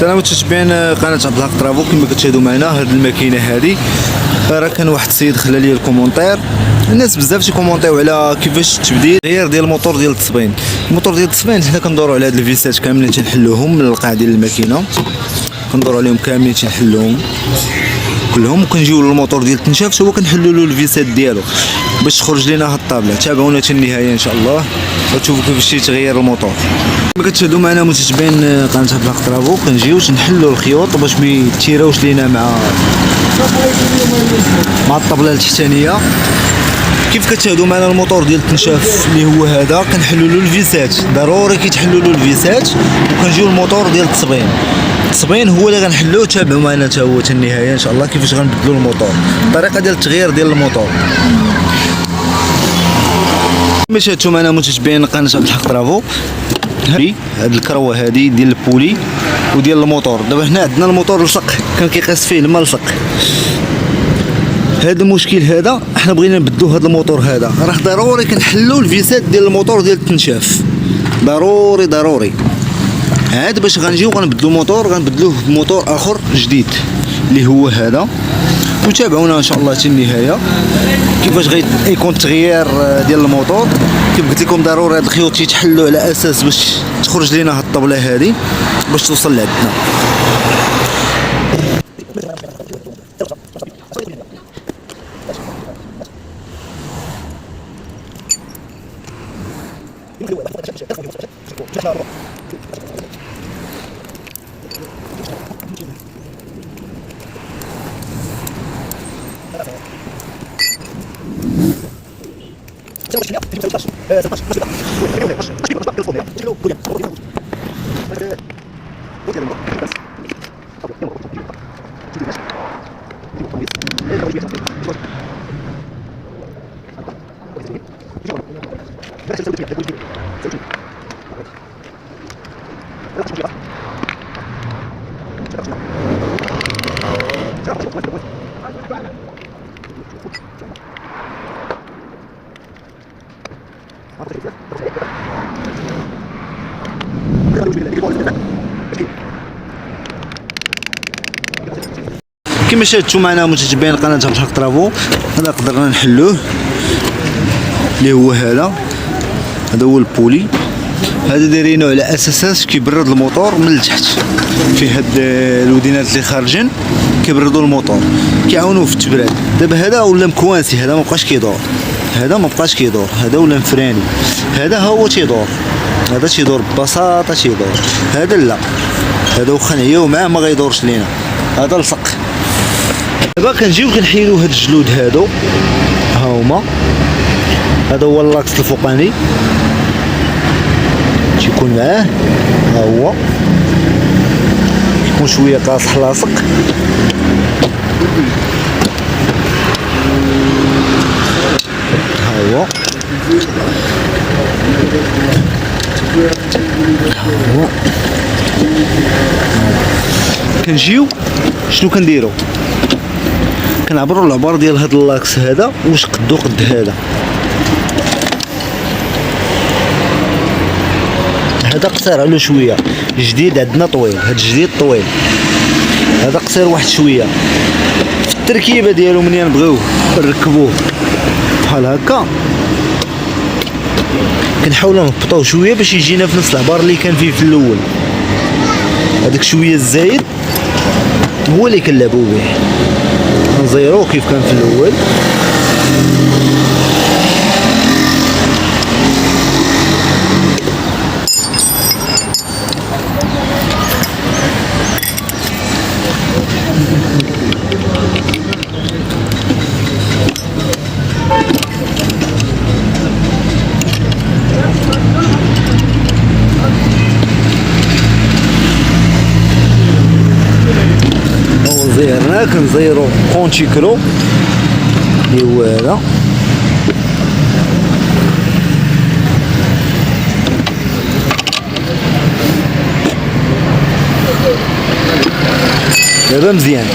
السلام متابعين قناه عبد الحق طرافو. كما كتشاهدوا معنا هاد الماكينه هادي، راه كان واحد السيد خلى لي الكومونتير. الناس بزاف تيكومونطيو على كيفاش التبديل غير ديال الموتور ديال التصبين. الموتور ديال التصبين حنا كندوروا على هاد الفيسات كاملين تنحلوهم من القاع ديال الماكينه، كندوروا عليهم كاملين تنحلوهم كلهم، وكنجيو للموتور ديال التنشاف هو كنحلوا له الفيسات ديالو باش تخرج لنا هاد الطابله. تابعونا حتى النهايه ان شاء الله وتشوفوا كيفاش يتغير الموتور. كما كتشاهدوا معنا متابعين قناه عبد الحق طرافو، كنجيو تنحلوا الخيوط باش ما يتيراوش لينا مع الطبله التحتانيه. كيف كتشاهدوا معنا الموتور ديال التنشاف اللي هو هذا كنحلوا له الفيسات، ضروري كيتحلوا له الفيسات، وكنجيو الموتور ديال التصبين. التصبين هو اللي غنحلوه. تابعوا معنا حتى هو حتى النهايه ان شاء الله كيفاش غنبدلوا الموتور، الطريقه ديال التغيير ديال الموتور. كما شاهدتوا معنا متابعين قناه عبد الحق طرافو، هاد الكروه هادي ديال البولي وديال الموتور. دابا هنا عندنا الموتور لصق، كان كيقاس فيه الماء لصق. هذا المشكل هذا حنا بغينا نبدلو هذا الموتور هذا، راه ضروري كنحلوا الفيسات ديال الموتور ديال التنشاف، ضروري عاد باش غنجيو غنبدلو الموتور، غنبدلوه بموتور اخر جديد اللي هو هذا. وتابعونا ان شاء الله حتى النهايه كيفاش غيكون التغيير ديال الموتور. كيف قلت لكم ضروري هاد الخيوط يتحلوا على اساس باش تخرج لينا هاد الطبله هذه باش توصل لعندنا. كما شاهدتوا معنا متابعين قناه عبد الحق طرافو، هذا قدرنا نحلوه اللي هو هذا هو البولي. هذا دايرينه على اساس كيبرد الموتور من التحت، فيه هاد الودينات اللي خارجين كيبردوا الموتور كيعاونوه في التبراد. دابا هذا ولا مكوانسي، هذا ما بقاش كيدور، هذا ما بقاش كيدور، هذا ولا مفراني. هذا هو تيدور، هذا تيدور ببساطه تيدور، هذا لا، هذا واخا نعياو معاه ما غيدورش لينا، هذا لصق. دابا كنجيو كنحيدو هاد الجلود هادو، ها هما، هذا هو اللاكس الفوقاني تيكون معاه، ها هو كيكون شويه قاصح لاصق. ها هو كنجيو شنو كنديرو، كنعبروا العبار ديال هاد اللاكس هذا واش قدو قد هذا قصير على شويه، جديد عندنا طويل، هاد جديد طويل، هذا قصير واحد شويه. في التركيبه ديالو منين نبغيوه نركبوه بحال هكا كنحاولوا نهبطوه شويه باش يجينا في نفس العبار اللي كان فيه في الاول. هذاك شويه الزايد هو اللي كنلعبوا به، نزيروه كيف كان في الاول. زيرناه كنزيرو كونتيكرو اللي هو هذا. دابا مزيان،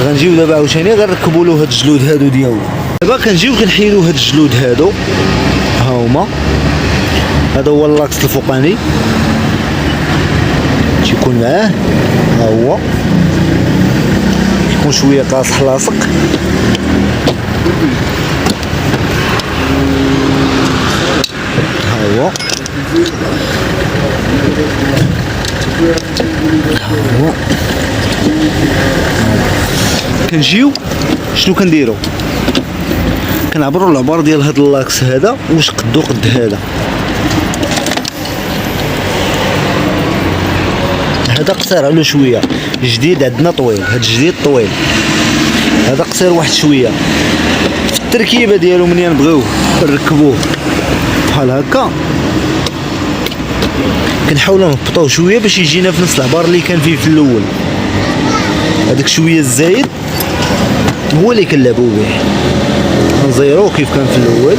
غنجيو دابا عاوتاني غنركبوا له هاد الجلود هادو ديالو. دابا كنجيو كنحيدو هاد الجلود هادو، ها هما، هذا هو اللاكس الفوقاني يكون معاه. ها هو يكون شويه قاصح لاصق. ها هو كنجيو شنو كنديرو؟ كنعبروا العبار ديال هاد اللاكس هذا واش قدو قد هذا قصير على شويه، جديد عندنا طويل، هاد جديد طويل، هذا قصير واحد شويه. في التركيبه ديالو منين نبغيوه نركبوه بحال هكا كنحاولوا نهبطوه شويه باش يجينا في نفس العبار اللي كان فيه في الاول. هذاك شويه الزايد هو اللي كنلعبوا به، نزيروه كيف كان في الاول.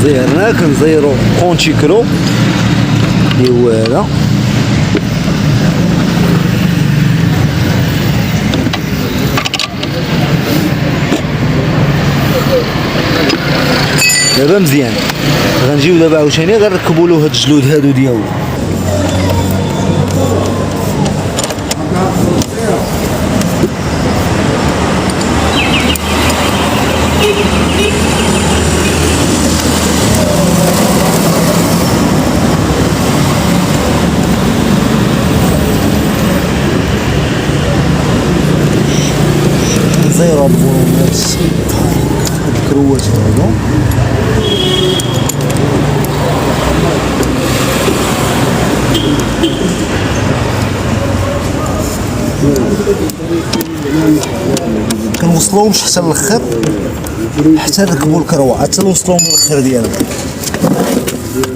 زيرناه كنزيرو كونتي كرو اللي هو هذا. دابا مزيان، غنجيو دابا عاوتاني غنركبوا له هاد الجلود هادو ديالو. زيرو هاد الفولومات هاد الكروات هادو. كنوصلوهمش حتى للخر، حتى نركبوا الكروه، حتى نوصلوهم للخر ديالهم.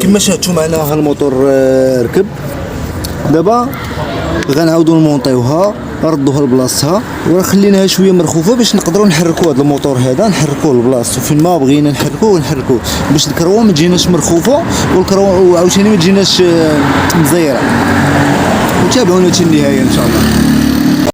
كما شاهدتوا معنا ها الموتور ركب. دابا غنعاودو نمونطيوها، نردوها لبلاصتها وخليناها شويه مرخوفه باش نقدروا نحركوا هذا الموتور هذا، نحركوه لبلاصتو فين ما بغينا نحركوه باش الكروه ما تجيناش مرخوفه والكروه عاوتاني ما تجيناش مزيره. وتابعونا حتى النهايه ان شاء الله.